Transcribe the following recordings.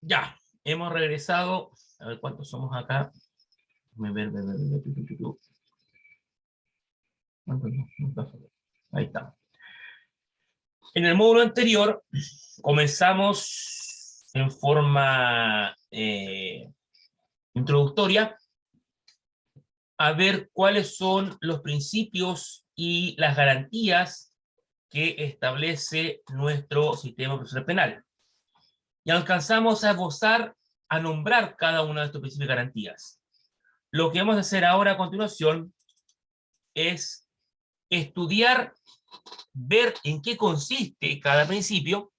Ya, hemos regresado. A ver cuántos somos acá. Ahí está. En el módulo anterior comenzamos en forma introductoria a ver cuáles son los principios y las garantías que establece nuestro sistema procesal penal. Y alcanzamos a esbozar, a nombrar cada uno de estos principios y garantías. Lo que vamos a hacer ahora a continuación es estudiar, ver en qué consiste cada principio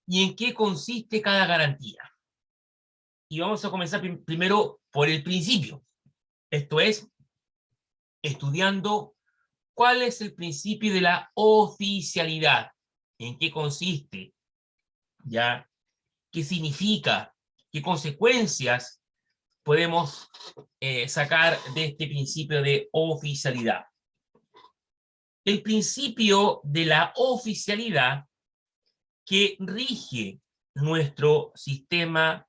y en qué consiste cada garantía. Y vamos a comenzar primero por el principio. Esto es, estudiando cuál es el principio de la oficialidad, en qué consiste, ¿ya? ¿Qué significa? ¿Qué consecuencias podemos sacar de este principio de oficialidad? El principio de la oficialidad que rige nuestro sistema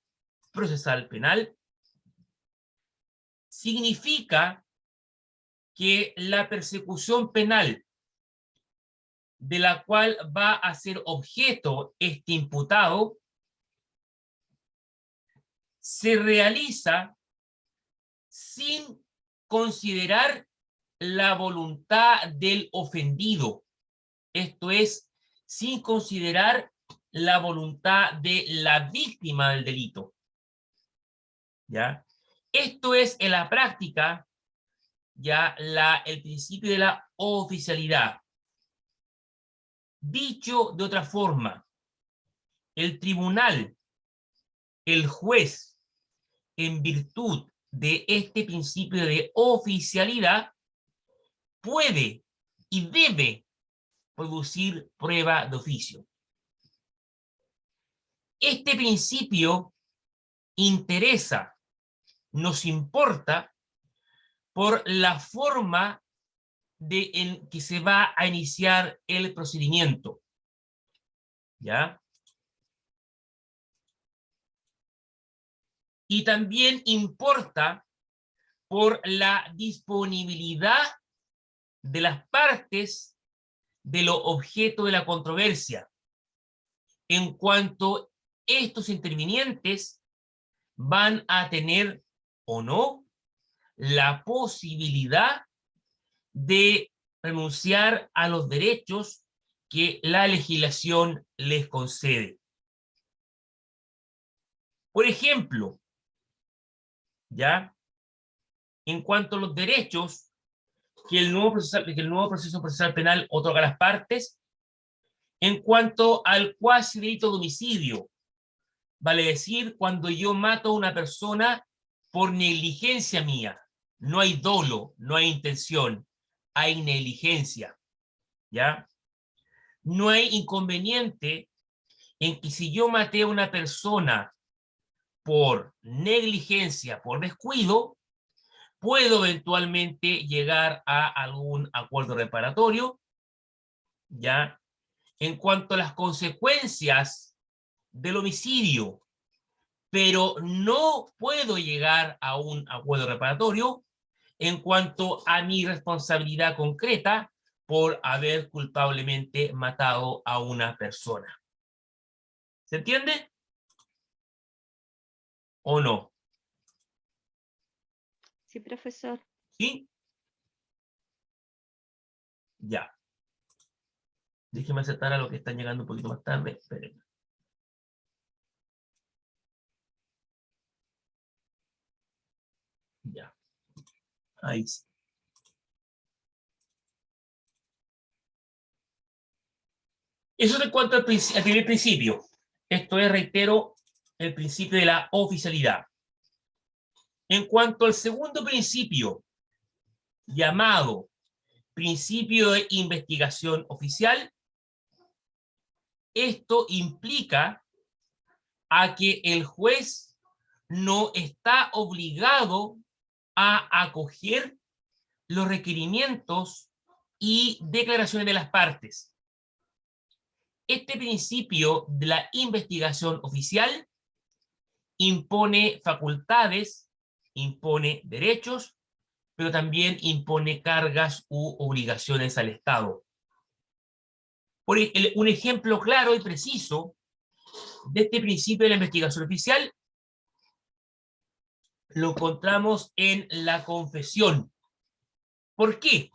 procesal penal significa que la persecución penal de la cual va a ser objeto este imputado se realiza sin considerar la voluntad del ofendido. Esto es, sin considerar la voluntad de la víctima del delito. ¿Ya? Esto es, en la práctica, ya el principio de la oficialidad. Dicho de otra forma, el tribunal, el juez, en virtud de este principio de oficialidad, puede y debe producir prueba de oficio. Este principio interesa, nos importa, por la forma en que se va a iniciar el procedimiento. ¿Ya? Y también importa por la disponibilidad de las partes de lo objeto de la controversia, en cuanto estos intervinientes van a tener o no la posibilidad de renunciar a los derechos que la legislación les concede. Por ejemplo, ¿ya? En cuanto a los derechos que el nuevo proceso procesal penal otorga a las partes, en cuanto al cuasi delito de homicidio, vale decir, cuando yo mato a una persona por negligencia mía, no hay dolo, no hay intención, hay negligencia, ¿ya? No hay inconveniente en que si yo maté a una persona por negligencia, por descuido, puedo eventualmente llegar a algún acuerdo reparatorio, ¿ya? En cuanto a las consecuencias del homicidio, pero no puedo llegar a un acuerdo reparatorio en cuanto a mi responsabilidad concreta por haber culpablemente matado a una persona. ¿Se entiende? ¿O no? Sí, profesor. ¿Sí? Ya. Déjeme aceptar a los que están llegando un poquito más tarde. Espérenme. Ya. Ahí sí. Eso es en cuanto al primer principio. Esto es, reitero, el principio de la oficialidad. En cuanto al segundo principio, llamado principio de investigación oficial, esto implica a que el juez no está obligado a acoger los requerimientos y declaraciones de las partes. Este principio de la investigación oficial impone facultades, impone derechos, pero también impone cargas u obligaciones al Estado. Un ejemplo claro y preciso de este principio de la investigación oficial lo encontramos en la confesión. ¿Por qué?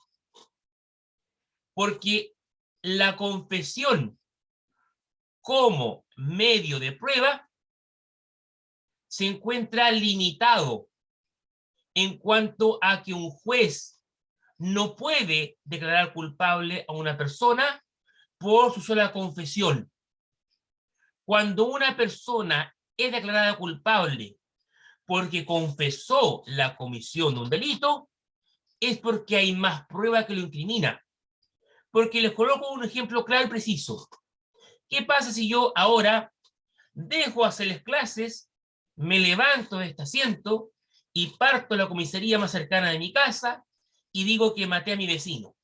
Porque la confesión como medio de prueba se encuentra limitado en cuanto a que un juez no puede declarar culpable a una persona por su sola confesión. Cuando una persona es declarada culpable porque confesó la comisión de un delito, es porque hay más prueba que lo incrimina. Porque les coloco un ejemplo claro y preciso. ¿Qué pasa si yo ahora dejo hacerles clases, me levanto de este asiento y parto a la comisaría más cercana de mi casa y digo que maté a mi vecino?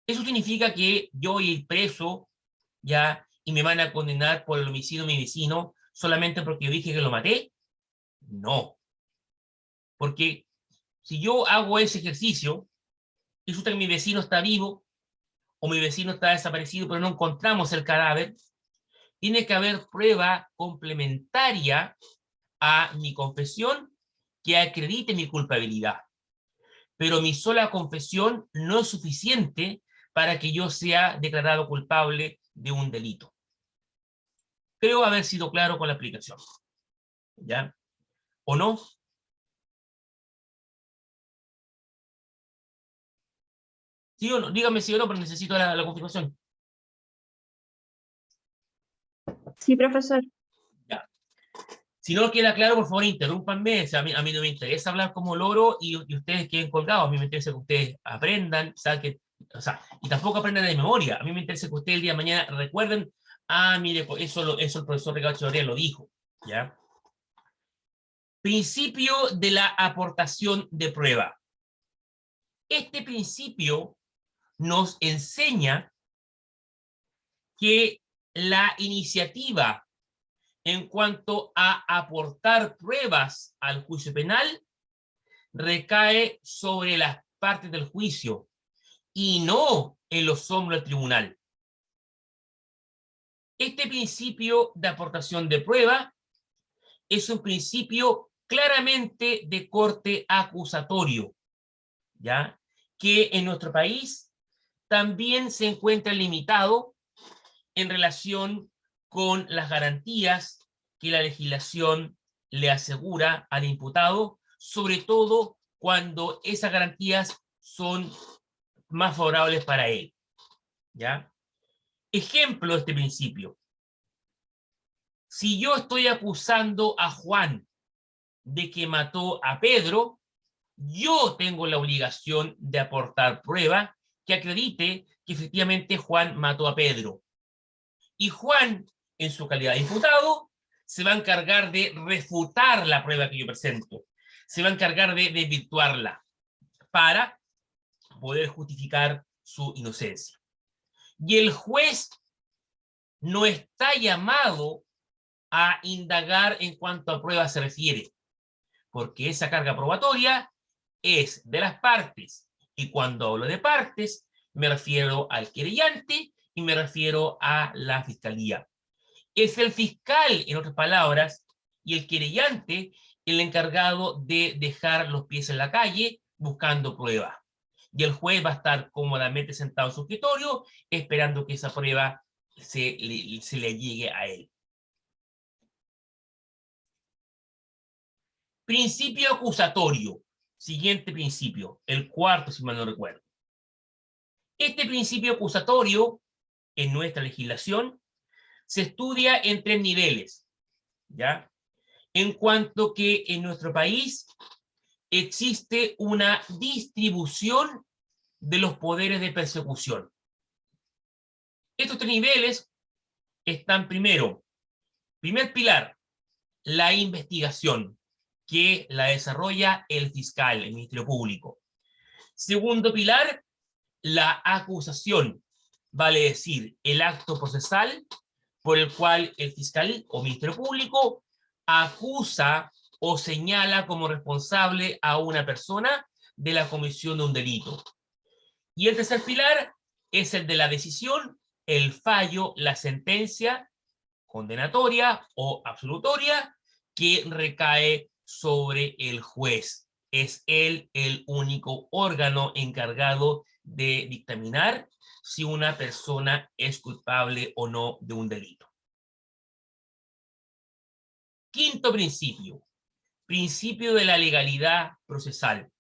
¿Eso significa que yo voy a ir preso ya y me van a condenar por el homicidio de mi vecino solamente porque yo dije que lo maté? No. Porque si yo hago ese ejercicio y resulta que mi vecino está vivo o mi vecino está desaparecido pero no encontramos el cadáver, tiene que haber prueba complementaria a mi confesión que acredite mi culpabilidad. Pero mi sola confesión no es suficiente para que yo sea declarado culpable de un delito. Creo haber sido claro con la explicación. ¿Ya? ¿O no? ¿Sí o no? Dígame sí o no, pero necesito la confirmación. Sí, profesor. Ya. Si no queda claro, por favor, interrúmpanme. O sea, a mí no me interesa hablar como loro y ustedes queden colgados. A mí me interesa que ustedes aprendan, saquen, o sea, y tampoco aprendan de memoria. A mí me interesa que ustedes el día de mañana recuerden, mire, eso el profesor Ricardo Echevarría lo dijo. ¿Ya? Principio de la aportación de prueba. Este principio nos enseña que la iniciativa en cuanto a aportar pruebas al juicio penal recae sobre las partes del juicio y no en los hombros del tribunal. Este principio de aportación de prueba es un principio claramente de corte acusatorio, ¿ya? Que en nuestro país también se encuentra limitado en relación con las garantías que la legislación le asegura al imputado, sobre todo cuando esas garantías son más favorables para él. ¿Ya? Ejemplo de este principio. Si yo estoy acusando a Juan de que mató a Pedro, yo tengo la obligación de aportar prueba que acredite que efectivamente Juan mató a Pedro. Y Juan, en su calidad de imputado, se va a encargar de refutar la prueba que yo presento. Se va a encargar de desvirtuarla para poder justificar su inocencia. Y el juez no está llamado a indagar en cuanto a prueba se refiere, porque esa carga probatoria es de las partes. Y cuando hablo de partes, me refiero al querellante y me refiero a la fiscalía. Es el fiscal, en otras palabras, y el querellante el encargado de dejar los pies en la calle buscando pruebas. Y el juez va a estar cómodamente sentado en su escritorio esperando que esa prueba se le llegue a él. Principio acusatorio. Siguiente principio, el cuarto, si mal no recuerdo. Este principio acusatorio, en nuestra legislación, se estudia en 3 niveles, ¿ya? En cuanto que en nuestro país existe una distribución de los poderes de persecución. Estos 3 niveles están primero, primer pilar, la investigación, que la desarrolla el fiscal, el Ministerio Público. Segundo pilar, la acusación, vale decir, el acto procesal por el cual el fiscal o Ministerio Público acusa o señala como responsable a una persona de la comisión de un delito. Y el tercer pilar es el de la decisión, el fallo, la sentencia condenatoria o absolutoria que recae sobre el juez. Es él el único órgano encargado de dictaminar si una persona es culpable o no de un delito. Quinto principio, principio de la legalidad procesal.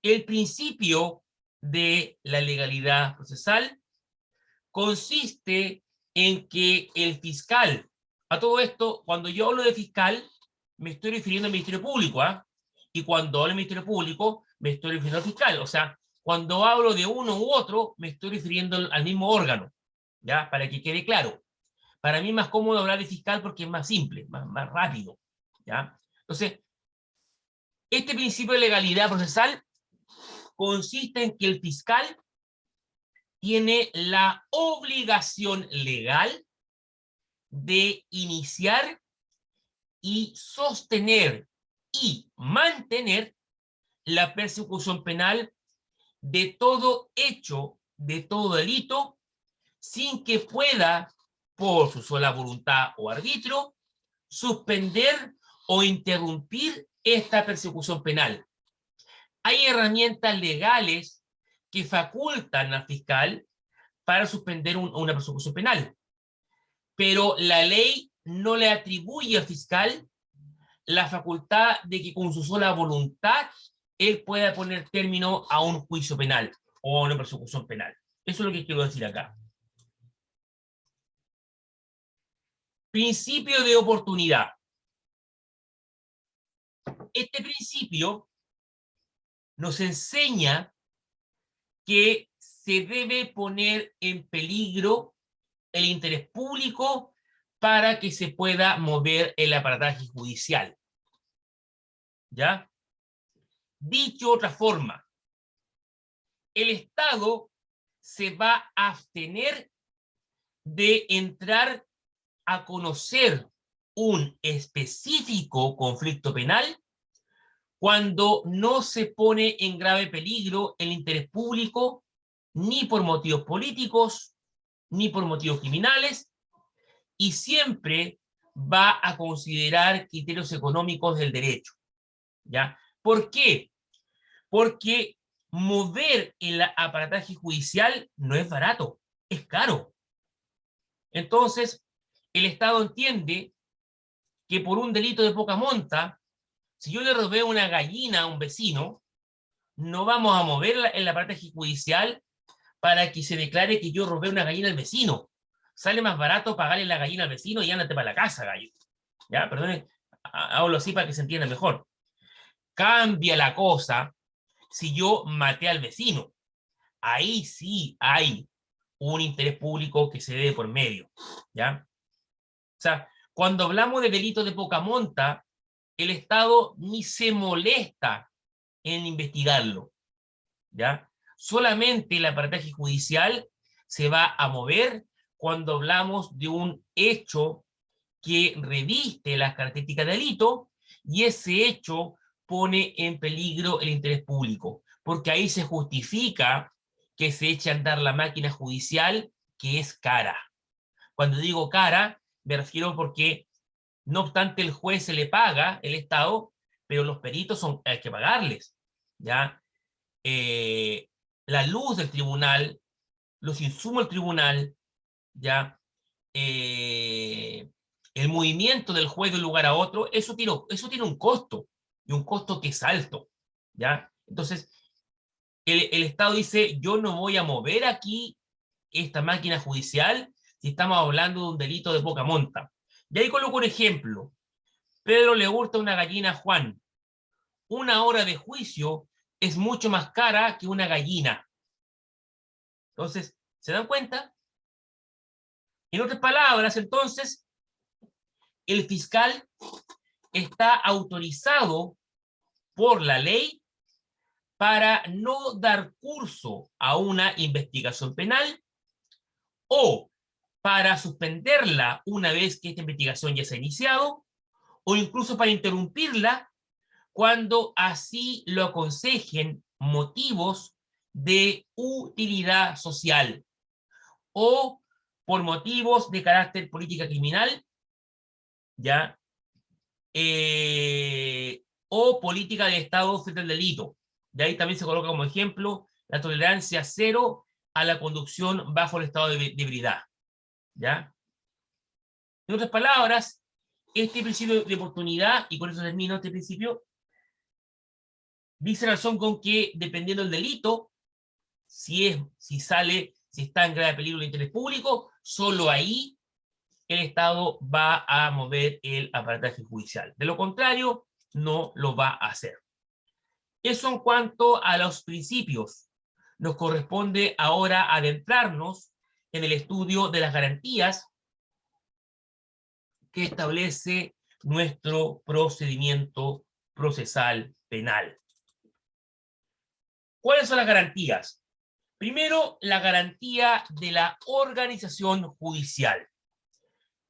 El principio de la legalidad procesal consiste en que el fiscal, a todo esto, cuando yo hablo de fiscal, me estoy refiriendo al Ministerio Público, ¿ah? Y cuando hablo del Ministerio Público, me estoy refiriendo al fiscal. O sea, cuando hablo de uno u otro, me estoy refiriendo al mismo órgano, ¿ya? Para que quede claro. Para mí es más cómodo hablar de fiscal porque es más simple, más rápido, ¿ya? Entonces, este principio de legalidad procesal consiste en que el fiscal tiene la obligación legal de iniciar y sostener y mantener la persecución penal de todo hecho, de todo delito, sin que pueda, por su sola voluntad o arbitrio, suspender o interrumpir esta persecución penal. Hay herramientas legales que facultan al fiscal para suspender una persecución penal, pero la ley no le atribuye al fiscal la facultad de que con su sola voluntad él pueda poner término a un juicio penal o a una persecución penal. Eso es lo que quiero decir acá. Principio de oportunidad. Este principio nos enseña que se debe poner en peligro el interés público para que se pueda mover el aparataje judicial. ¿Ya? Dicho de otra forma, el Estado se va a abstener de entrar a conocer un específico conflicto penal cuando no se pone en grave peligro el interés público, ni por motivos políticos, ni por motivos criminales, y siempre va a considerar criterios económicos del derecho. ¿Ya? ¿Por qué? Porque mover el aparataje judicial no es barato, es caro. Entonces, el Estado entiende que por un delito de poca monta, si yo le robé una gallina a un vecino, no vamos a mover el aparataje judicial para que se declare que yo robé una gallina al vecino. Sale más barato pagarle la gallina al vecino y ándate para la casa, gallo. ¿Ya? Perdón, hablo así para que se entienda mejor. Cambia la cosa si yo maté al vecino. Ahí sí hay un interés público que se dé por medio, ¿ya? O sea, cuando hablamos de delitos de poca monta, el Estado ni se molesta en investigarlo, ¿ya? Solamente el aparataje judicial se va a mover cuando hablamos de un hecho que reviste las características de delito y ese hecho pone en peligro el interés público, porque ahí se justifica que se eche a andar la máquina judicial, que es cara. Cuando digo cara, me refiero porque no obstante el juez se le paga, el Estado, pero los peritos hay que pagarles, ¿ya? La luz del tribunal, los insumos del tribunal, ¿ya? El movimiento del juez de un lugar a otro, eso tiene un costo, y un costo que es alto, ¿ya? Entonces, el Estado dice, yo no voy a mover aquí esta máquina judicial si estamos hablando de un delito de poca monta. Y ahí coloco un ejemplo. Pedro le hurta una gallina a Juan. Una hora de juicio es mucho más cara que una gallina. Entonces, ¿se dan cuenta? En otras palabras, entonces, el fiscal está autorizado por la ley para no dar curso a una investigación penal o para suspenderla una vez que esta investigación ya se ha iniciado, o incluso para interrumpirla cuando así lo aconsejen motivos de utilidad social o por motivos de carácter política criminal, ¿ya? O política de Estado frente al delito. De ahí también se coloca como ejemplo la tolerancia cero a la conducción bajo el estado de ebriedad, ¿ya? En otras palabras, este principio de oportunidad, y con eso termino este principio, dice razón con que dependiendo del delito, si está en grave peligro el interés público, solo ahí el Estado va a mover el aparataje judicial. De lo contrario, no lo va a hacer. Eso en cuanto a los principios. Nos corresponde ahora adentrarnos en el estudio de las garantías que establece nuestro procedimiento procesal penal. ¿Cuáles son las garantías? Primero, la garantía de la organización judicial.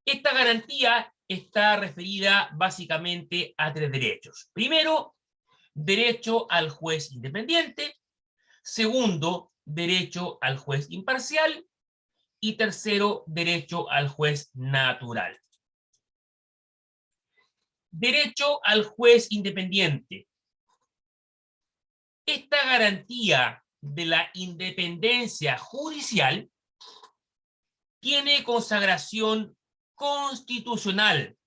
Esta garantía está referida básicamente a tres derechos. Primero, derecho al juez independiente. Segundo, derecho al juez imparcial. Y tercero, derecho al juez natural. Derecho al juez independiente. Esta garantía de la independencia judicial tiene consagración constitucional,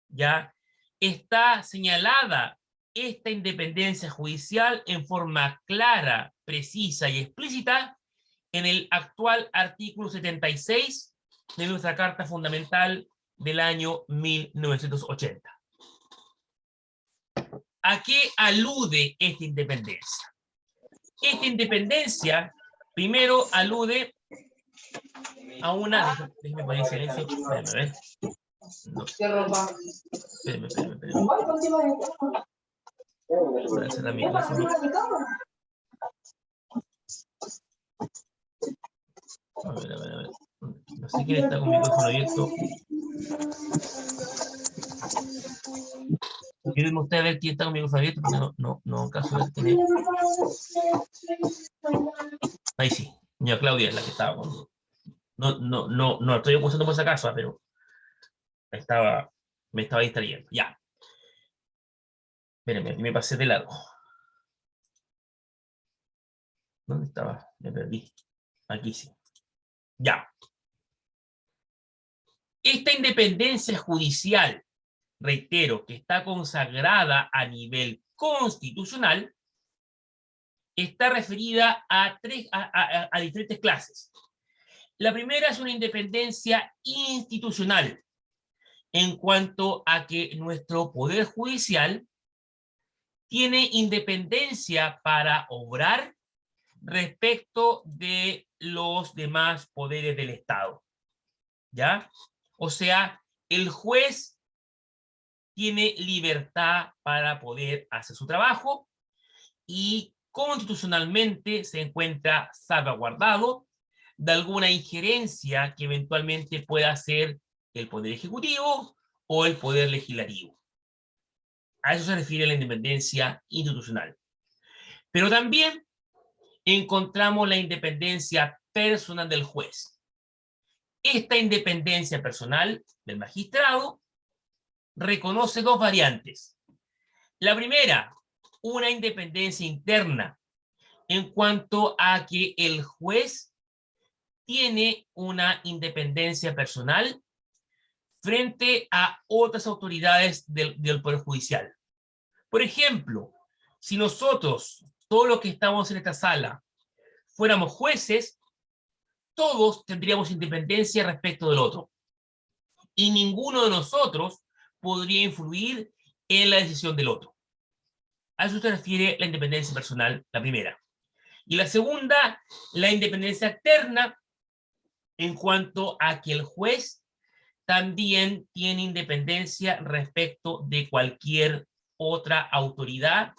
¿ya? Está señalada esta independencia judicial en forma clara, precisa y explícita en el actual artículo 76 de nuestra Carta Fundamental del año 1980. ¿A qué alude esta independencia? Esta independencia, primero, alude a una... Déjeme poner en silencio. Espérenme, a ver. No. Espérenme. Voy a cerrar mi micrófono. A ver. No sé quién está con mi micrófono abierto. Quieren ustedes ver quién está con mi micrófono abierto, porque no caso de tener. Ahí sí. Doña Claudia es la que estaba con... No estoy acusando por esa casa, pero me estaba distrayendo. Ya. Espérenme, aquí me pasé de lado. ¿Dónde estaba? Me perdí. Aquí sí. Ya. Esta independencia judicial, reitero, que está consagrada a nivel constitucional, está referida a diferentes clases. La primera es una independencia institucional, en cuanto a que nuestro poder judicial tiene independencia para obrar respecto de los demás poderes del Estado, ¿ya? O sea, el juez tiene libertad para poder hacer su trabajo y constitucionalmente se encuentra salvaguardado de alguna injerencia que eventualmente pueda hacer el Poder Ejecutivo o el Poder Legislativo. A eso se refiere la independencia institucional. Pero también encontramos la independencia personal del juez. Esta independencia personal del magistrado reconoce dos variantes. La primera, una independencia interna, en cuanto a que el juez tiene una independencia personal frente a otras autoridades del Poder Judicial. Por ejemplo, si nosotros, todos los que estamos en esta sala, fuéramos jueces, todos tendríamos independencia respecto del otro. Y ninguno de nosotros podría influir en la decisión del otro. A eso se refiere la independencia personal, la primera. Y la segunda, la independencia externa, en cuanto a que el juez también tiene independencia respecto de cualquier otra autoridad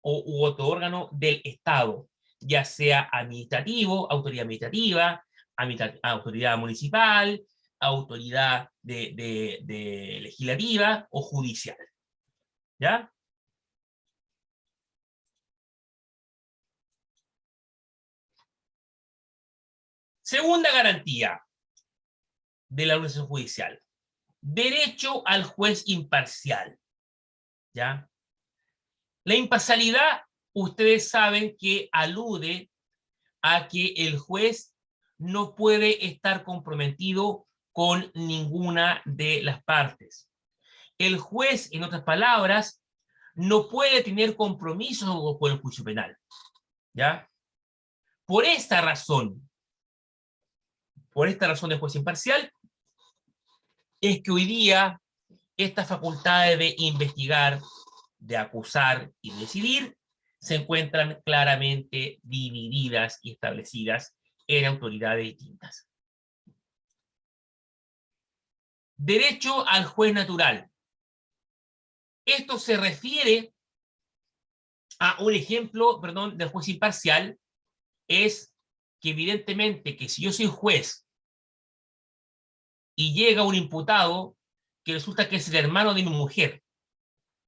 u otro órgano del Estado, ya sea administrativo, autoridad administrativa, autoridad municipal, autoridad de legislativa o judicial. ¿Ya? Segunda garantía de la organización judicial. Derecho al juez imparcial. ¿Ya? La imparcialidad, ustedes saben que alude a que el juez no puede estar comprometido con ninguna de las partes. El juez, en otras palabras, no puede tener compromisos con el juicio penal. ¿Ya? Por esta razón de juez imparcial, es que hoy día estas facultades de investigar, de acusar y decidir se encuentran claramente divididas y establecidas en autoridades distintas. Derecho al juez natural. Esto se refiere a un ejemplo, perdón, del juez imparcial, es que evidentemente que si yo soy juez y llega un imputado que resulta que es el hermano de mi mujer,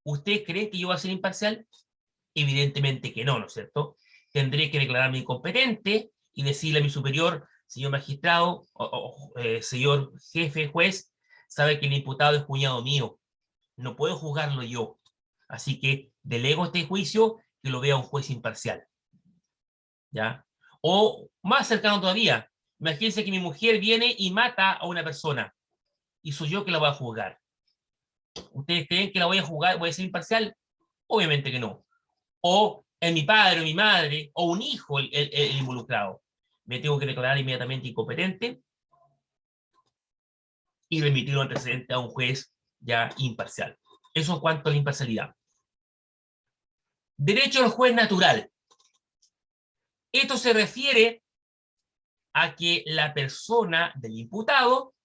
¿ustedes creen que yo voy a ser imparcial? Evidentemente que no, ¿no es cierto? Tendré que declararme incompetente y decirle a mi superior, señor magistrado, señor jefe, juez, sabe que el imputado es cuñado mío, no puedo juzgarlo yo, así que delego este juicio que lo vea un juez imparcial. ¿Ya? O más cercano todavía, imagínense que mi mujer viene y mata a una persona, y soy yo que la voy a juzgar. ¿Ustedes creen que la voy a juzgar, voy a ser imparcial? Obviamente que no. O es mi padre o mi madre, o un hijo el involucrado. Me tengo que declarar inmediatamente incompetente y remitirlo antecedente a un juez ya imparcial. Eso en cuanto a la imparcialidad. Derecho al juez natural. Esto se refiere a que la persona del imputado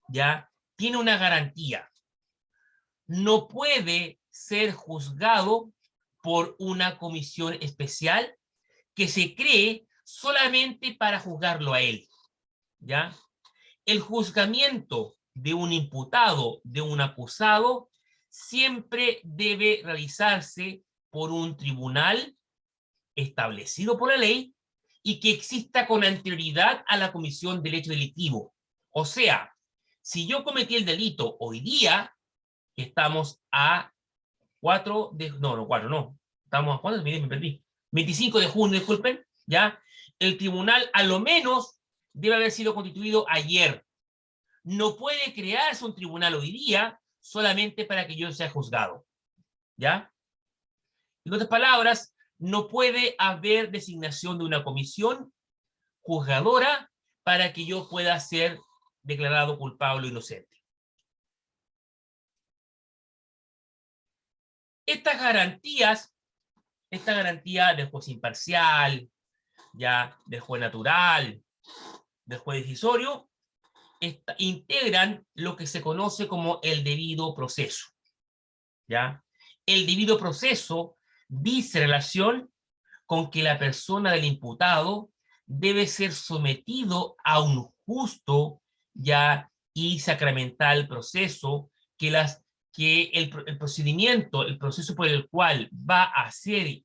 ya tiene una garantía. No puede ser juzgado por una comisión especial que se cree solamente para juzgarlo a él. ¿Ya? El juzgamiento de un imputado, de un acusado, siempre debe realizarse por un tribunal establecido por la ley y que exista con anterioridad a la comisión del hecho delictivo. O sea, si yo cometí el delito hoy día, que estamos a 4 de... No, 4 no. Estamos a 4, me perdí. 25 de junio, disculpen, ¿ya? El tribunal a lo menos debe haber sido constituido ayer. No puede crearse un tribunal hoy día solamente para que yo sea juzgado. ¿Ya? En otras palabras, no puede haber designación de una comisión juzgadora para que yo pueda ser declarado culpable o inocente. Estas garantías, esta garantía del juez imparcial, ya del juez natural, del juez decisorio, integran lo que se conoce como el debido proceso. ¿Ya? El debido proceso dice relación con que la persona del imputado debe ser sometido a un justo ya y sacramental proceso que el procedimiento, el proceso por el cual va a ser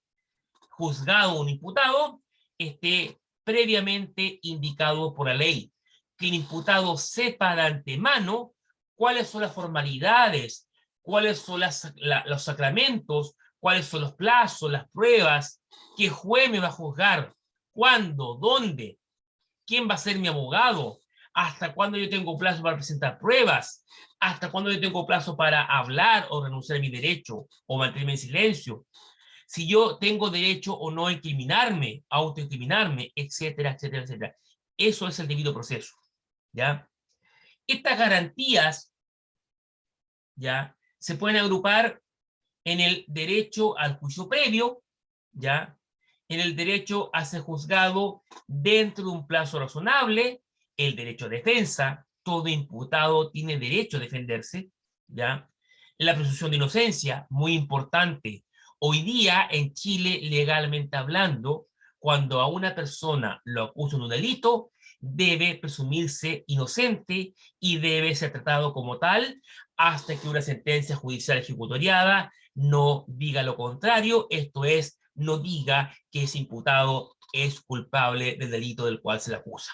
juzgado un imputado esté previamente indicado por la ley, que el imputado sepa de antemano cuáles son las formalidades, cuáles son los sacramentos, cuáles son los plazos, las pruebas, qué juez me va a juzgar, cuándo, dónde, quién va a ser mi abogado, hasta cuándo yo tengo plazo para presentar pruebas, hasta cuándo yo tengo plazo para hablar o renunciar a mi derecho o mantenerme en silencio, si yo tengo derecho o no a incriminarme, a autoincriminarme, etcétera, etcétera, etcétera. Eso es el debido proceso, ¿ya? Estas garantías, ¿ya? Se pueden agrupar en el derecho al juicio previo, ¿ya? En el derecho a ser juzgado dentro de un plazo razonable, el derecho a defensa, todo imputado tiene derecho a defenderse, ¿ya? La presunción de inocencia, muy importante. Hoy día en Chile, legalmente hablando, cuando a una persona lo acusan de un delito, debe presumirse inocente y debe ser tratado como tal hasta que una sentencia judicial ejecutoriada no diga lo contrario, esto es, no diga que ese imputado es culpable del delito del cual se le acusa.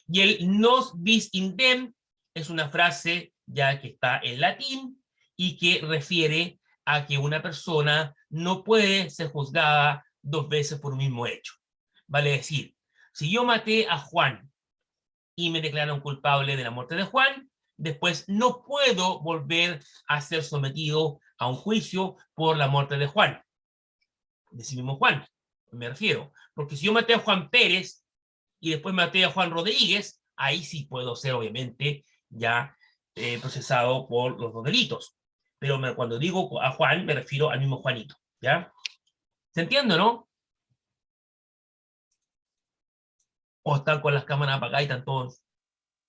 Y el nos bis idem es una frase ya que está en latín y que refiere a que una persona no puede ser juzgada dos veces por un mismo hecho. Vale decir, si yo maté a Juan y me declararon culpable de la muerte de Juan, después no puedo volver a ser sometido a un juicio por la muerte de Juan, de ese mismo Juan, me refiero. Porque si yo maté a Juan Pérez y después maté a Juan Rodríguez, ahí sí puedo ser, obviamente, ya procesado por los dos delitos. Pero cuando digo a Juan, me refiero al mismo Juanito, ¿ya? ¿Se entiende, no? O están con las cámaras apagadas y están todos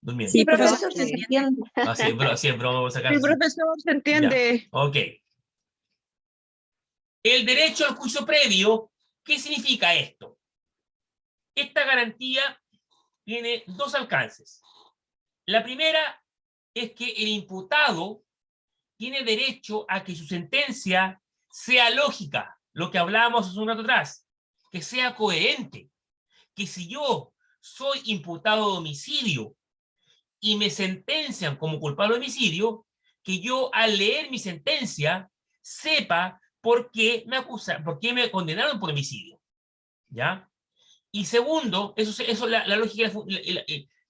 durmiendo. Sí, Sí, profesor, profesor, se sí se entiende. entiende. Así es broma, vamos a sacar. Sí, profesor, se Ya, entiende. ok. El derecho al juicio previo, ¿qué significa esto? Esta garantía tiene dos alcances. La primera es que el imputado tiene derecho a que su sentencia sea lógica, lo que hablábamos hace un rato atrás, que sea coherente, que si yo soy imputado de homicidio y me sentencian como culpable de homicidio, que yo al leer mi sentencia sepa por qué me condenaron por homicidio, ¿ya? Y segundo, eso la lógica,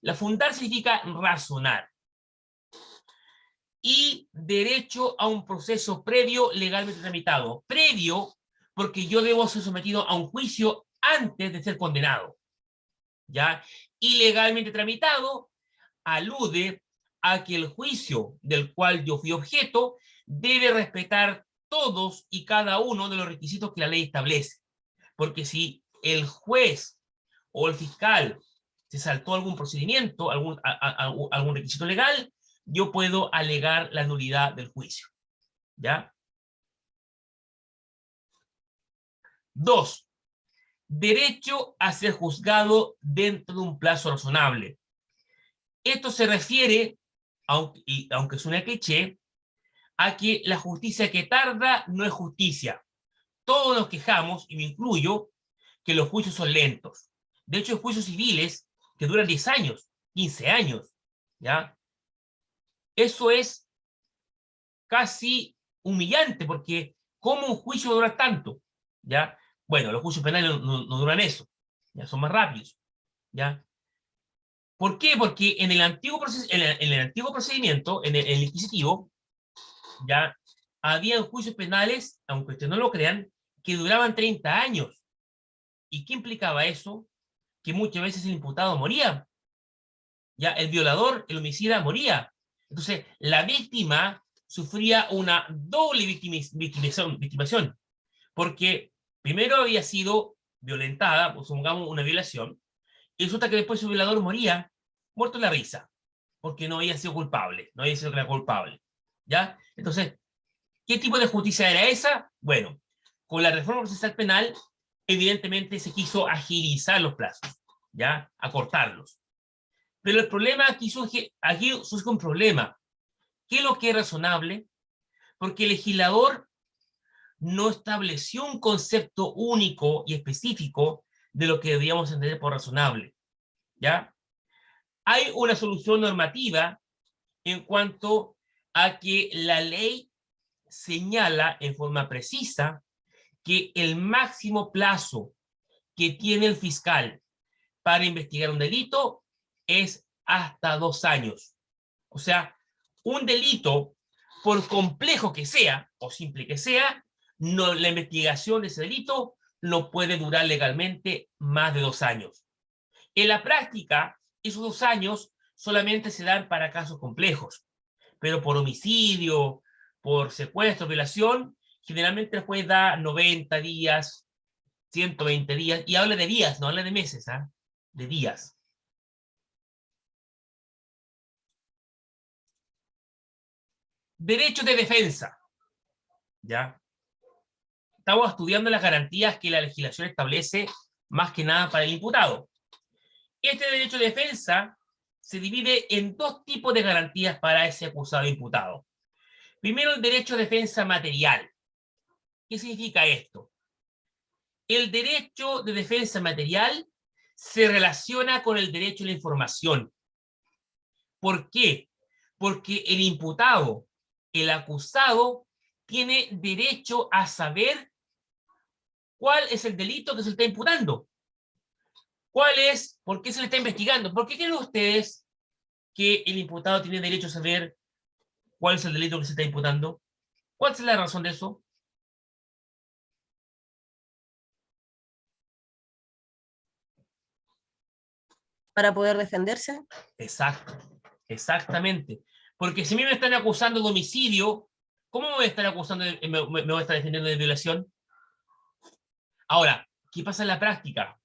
la fundar significa razonar. Y derecho a un proceso previo legalmente tramitado. Previo, porque yo debo ser sometido a un juicio antes de ser condenado, ¿ya? Y legalmente tramitado alude a que el juicio del cual yo fui objeto debe respetar todos y cada uno de los requisitos que la ley establece. Porque si el juez o el fiscal se saltó algún procedimiento, algún requisito legal, yo puedo alegar la nulidad del juicio. ¿Ya? 2. Derecho a ser juzgado dentro de un plazo razonable. Esto se refiere, aunque suene cliché, a que la justicia que tarda no es justicia. Todos nos quejamos, y me incluyo, que los juicios son lentos. De hecho, hay juicios civiles que duran 10 años, 15 años, ¿ya? Eso es casi humillante, porque ¿cómo un juicio dura tanto? ¿Ya? Bueno, los juicios penales no duran eso, ya son más rápidos, ¿ya? ¿Por qué? Porque en el antiguo, en el antiguo procedimiento, en el inquisitivo, ya habían juicios penales, aunque ustedes no lo crean, que duraban 30 años. ¿Y qué implicaba eso? Que muchas veces el imputado moría. Ya el violador, el homicida moría. Entonces, la víctima sufría una doble victimización, porque primero había sido violentada, pues, supongamos una violación, y resulta que después su violador moría, muerto en la risa, porque no había sido culpable, no había sido culpable. ¿Ya? Entonces, ¿qué tipo de justicia era esa? Bueno, con la reforma procesal penal, evidentemente se quiso agilizar los plazos, ¿ya? Acortarlos. Pero el problema aquí surge un problema. ¿Qué es lo que es razonable? Porque el legislador no estableció un concepto único y específico de lo que deberíamos entender por razonable, ¿ya? Hay una solución normativa en cuanto a que la ley señala en forma precisa que el máximo plazo que tiene el fiscal para investigar un delito es hasta 2 años. O sea, un delito, por complejo que sea o simple que sea, no, la investigación de ese delito no puede durar legalmente más de 2 años. En la práctica, esos 2 años solamente se dan para casos complejos, pero por homicidio, por secuestro, violación, generalmente el juez da 90 días, 120 días, y habla de días, no habla de meses, ¿ah? De días. Derecho de defensa, ¿ya? estamos estudiando las garantías que la legislación establece más que nada para el imputado. Este derecho de defensa se divide en dos tipos de garantías para ese acusado imputado. Primero, el derecho de defensa material. ¿Qué significa esto? El derecho de defensa material se relaciona con el derecho a la información. ¿Por qué? Porque el imputado, el acusado, tiene derecho a saber cuál es el delito que se le está imputando. ¿Cuál es? ¿Por qué se le está investigando? ¿Por qué creen ustedes que el imputado tiene derecho a saber cuál es el delito que se está imputando? ¿Cuál es la razón de eso? Para poder defenderse. Exacto, exactamente. Porque si a mí me están acusando de homicidio, ¿cómo me voy a estar acusando, me voy a estar defendiendo de violación? Ahora, ¿qué pasa en la práctica?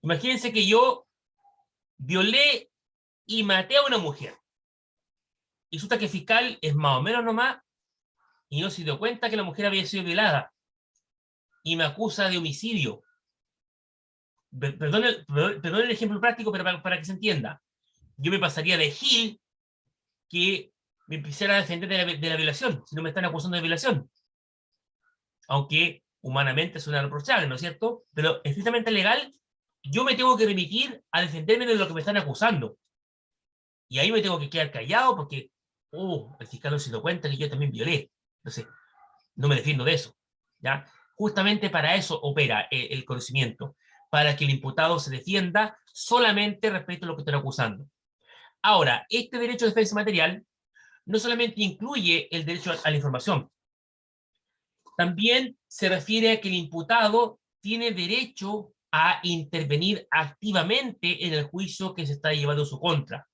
Imagínense que yo violé y maté a una mujer. Y resulta que el fiscal es más o menos nomás y no se dio cuenta que la mujer había sido violada. Y me acusa de homicidio. Perdón el ejemplo práctico, pero para que se entienda. Yo me pasaría de gil que me empezara a defender de la violación, si no me están acusando de violación. Aunque humanamente suena reprochable, ¿no es cierto? Pero estrictamente legal, yo me tengo que remitir a defenderme de lo que me están acusando. Y ahí me tengo que quedar callado porque, el fiscal no se dio cuenta que yo también violé. Entonces, no me defiendo de eso. ¿Ya? Justamente para eso opera el conocimiento, para que el imputado se defienda solamente respecto a lo que están acusando. Ahora, este derecho de defensa material no solamente incluye el derecho a la información, también se refiere a que el imputado tiene derecho a intervenir activamente en el juicio que se está llevando en su contra.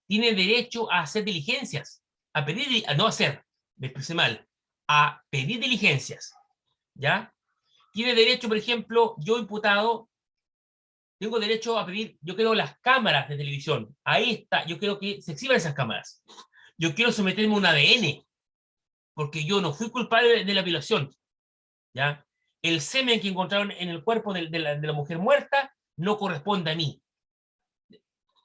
Tiene derecho a hacer diligencias, a pedir, a no hacer, me expresé mal, a pedir diligencias, ¿ya? Tiene derecho, por ejemplo, yo imputado, tengo derecho a pedir, yo quiero las cámaras de televisión, ahí está, yo quiero que se exhiban esas cámaras. Yo quiero someterme a un ADN, porque yo no fui culpable de la violación, ¿ya? El semen que encontraron en el cuerpo de la mujer muerta no corresponde a mí.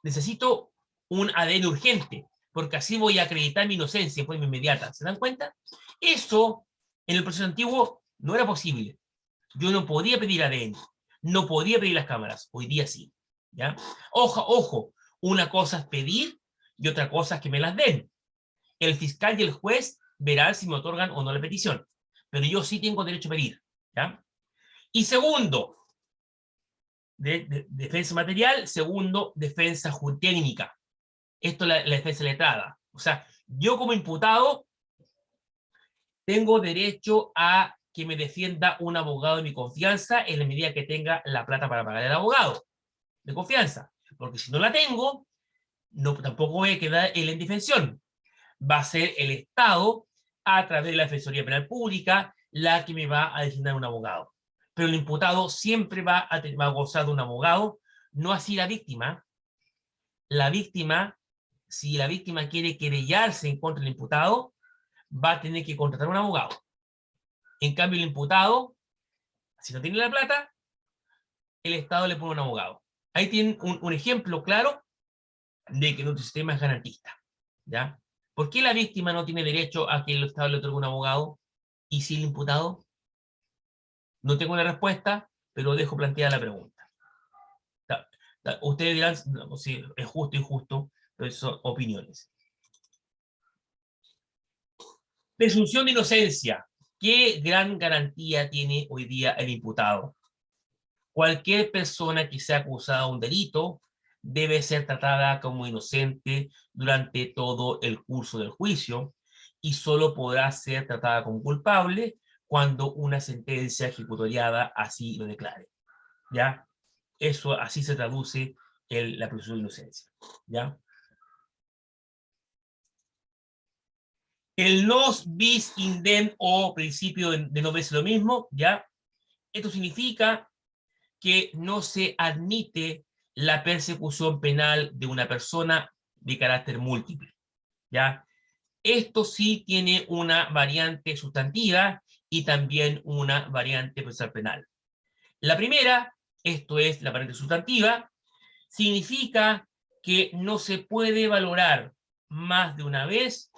Necesito un ADN urgente, porque así voy a acreditar mi inocencia en forma inmediata. ¿Se dan cuenta? Eso, en el proceso antiguo, no era posible. Yo no podía pedir ADN, no podía pedir las cámaras. Hoy día sí, ¿ya? Ojo, una cosa es pedir y otra cosa es que me las den. El fiscal y el juez verán si me otorgan o no la petición. Pero yo sí tengo derecho a pedir, ¿ya? Y segundo, defensa material. Segundo, defensa técnica. Esto es la defensa letrada. O sea, yo como imputado tengo derecho a que me defienda un abogado de mi confianza en la medida que tenga la plata para pagar al abogado de confianza. Porque si no la tengo, tampoco voy a quedar en la indefensión. Va a ser el Estado, a través de la Defensoría Penal Pública, la que me va a designar un abogado. Pero el imputado siempre va a gozar de un abogado, no así la víctima. La víctima, si la víctima quiere querellarse en contra del imputado, va a tener que contratar un abogado. En cambio, el imputado, si no tiene la plata, el Estado le pone un abogado. Ahí tienen un ejemplo claro de que nuestro sistema es garantista, ¿ya? ¿Por qué la víctima no tiene derecho a que el Estado le otorgue un abogado y si el imputado? No tengo una respuesta, pero dejo planteada la pregunta. Ustedes dirán si es justo o injusto, pero son opiniones. Presunción de inocencia. ¿Qué gran garantía tiene hoy día el imputado? Cualquier persona que sea acusada de un delito debe ser tratada como inocente durante todo el curso del juicio y solo podrá ser tratada como culpable cuando una sentencia ejecutoriada así lo declare. ¿Ya? Eso así se traduce la presunción de inocencia. ¿Ya? El nos bis idem o principio de no ves lo mismo, ¿ya? Esto significa que no se admite la persecución penal de una persona de carácter múltiple, ¿ya? Esto sí tiene una variante sustantiva y también una variante procesal penal. La primera, esto es la variante sustantiva, significa que no se puede valorar más de una vez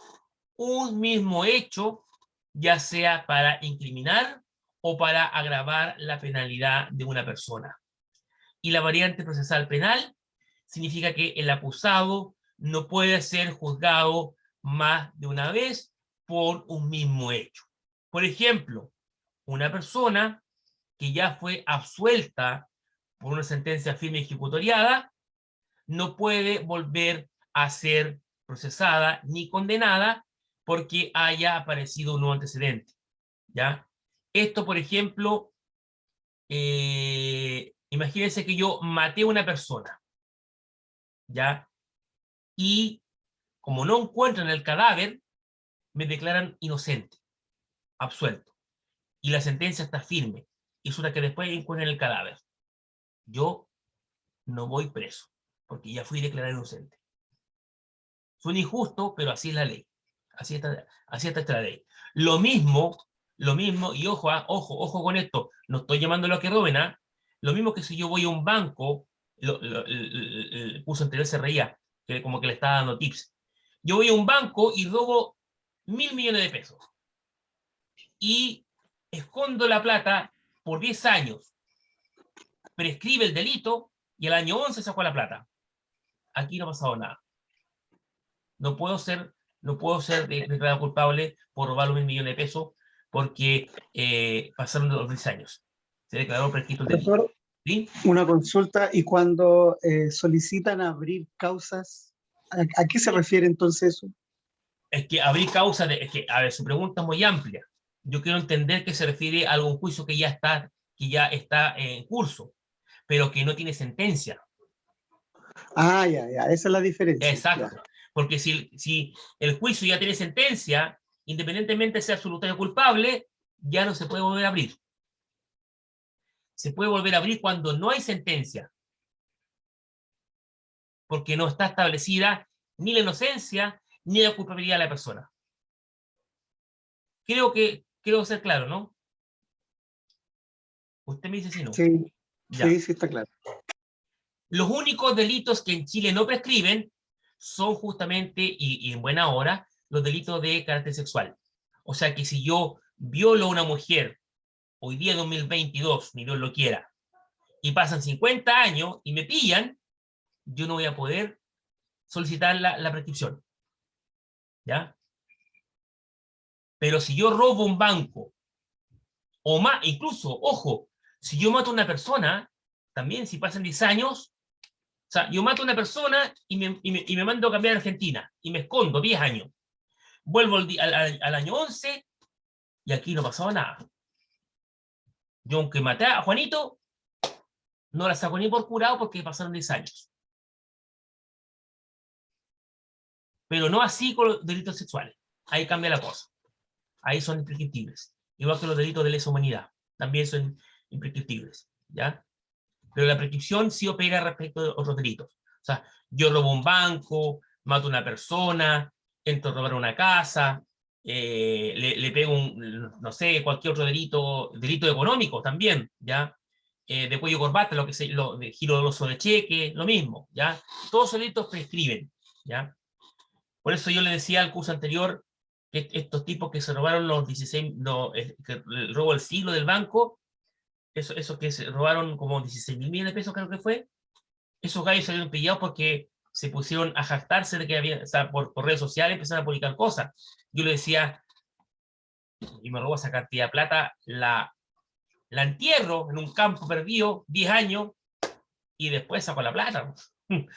un mismo hecho, ya sea para incriminar o para agravar la penalidad de una persona. Y la variante procesal penal significa que el acusado no puede ser juzgado más de una vez por un mismo hecho. Por ejemplo, una persona que ya fue absuelta por una sentencia firme y ejecutoriada no puede volver a ser procesada ni condenada porque haya aparecido un nuevo antecedente, ¿ya? Esto, por ejemplo, imagínense que yo maté a una persona, ¿ya? Y como no encuentran el cadáver, me declaran inocente, absuelto. Y la sentencia está firme. Y resulta que después encuentran el cadáver. Yo no voy preso, porque ya fui declarado inocente. Suena injusto, pero así es la ley. Así está la ley. Lo mismo, y ojo, ojo con esto, no estoy llamando a lo que roben, ¿ah? Lo mismo que si yo voy a un banco, el curso anterior se reía, que como que le estaba dando tips. Yo voy a un banco y robo 1.000 millones de pesos. Y escondo la plata por 10 años. Prescribe el delito y al año 11 saco la plata. Aquí no ha pasado nada. No puedo ser declarado culpable por robar los 1.000 millones de pesos porque pasaron los 10 años. Se declaró prescrito el delito. Profesor, ¿Sí? una consulta, y cuando solicitan abrir causas, ¿a qué se refiere entonces eso? Es que abrir causa es que, a ver, su pregunta es muy amplia. Yo quiero entender que se refiere a algún juicio que ya está en curso, pero que no tiene sentencia. Ah, ya, esa es la diferencia. Exacto. Ya. Porque si el juicio ya tiene sentencia, independientemente sea absolutamente culpable, ya no se puede volver a abrir. Se puede volver a abrir cuando no hay sentencia, porque no está establecida ni la inocencia ni la culpabilidad de la persona. Creo ser claro, ¿no? Usted me dice si no. Sí, Ya. sí, está claro. Los únicos delitos que en Chile no prescriben son justamente, y en buena hora, los delitos de carácter sexual. O sea que si yo violo a una mujer hoy día 2022, ni Dios lo quiera, y pasan 50 años y me pillan, yo no voy a poder solicitar la prescripción. ¿Ya? Pero si yo robo un banco, o más, incluso, ojo, si yo mato a una persona, también si pasan 10 años, o sea, yo mato a una persona y me mando a cambiar a Argentina, y me escondo 10 años. Vuelvo al año 11, y aquí no pasaba nada. Yo, aunque maté a Juanito, no la saco ni por curado porque pasaron 10 años. Pero no así con los delitos sexuales. Ahí cambia la cosa. Ahí son imprescriptibles. Igual que los delitos de lesa humanidad. También son imprescriptibles. ¿Ya? Pero la prescripción sí opera respecto de otros delitos. O sea, yo robo un banco, mato a una persona, entro a robar una casa, le pego no sé, cualquier otro delito económico también, ¿ya? De cuello corbata, lo que se, de giro doloso de cheque, lo mismo, ¿ya? Todos esos delitos prescriben, ¿ya? Por eso yo le decía al curso anterior que estos tipos que se robaron los 16, que el robo del siglo del banco, eso que se robaron como 16.000 millones de pesos, creo que fue, esos gallos salieron pillados porque se pusieron a jactarse de que había, o sea, por redes sociales empezaron a publicar cosas. Yo le decía, y me robo esa cantidad de plata, la entierro en un campo perdido, 10 años, y después saco la plata.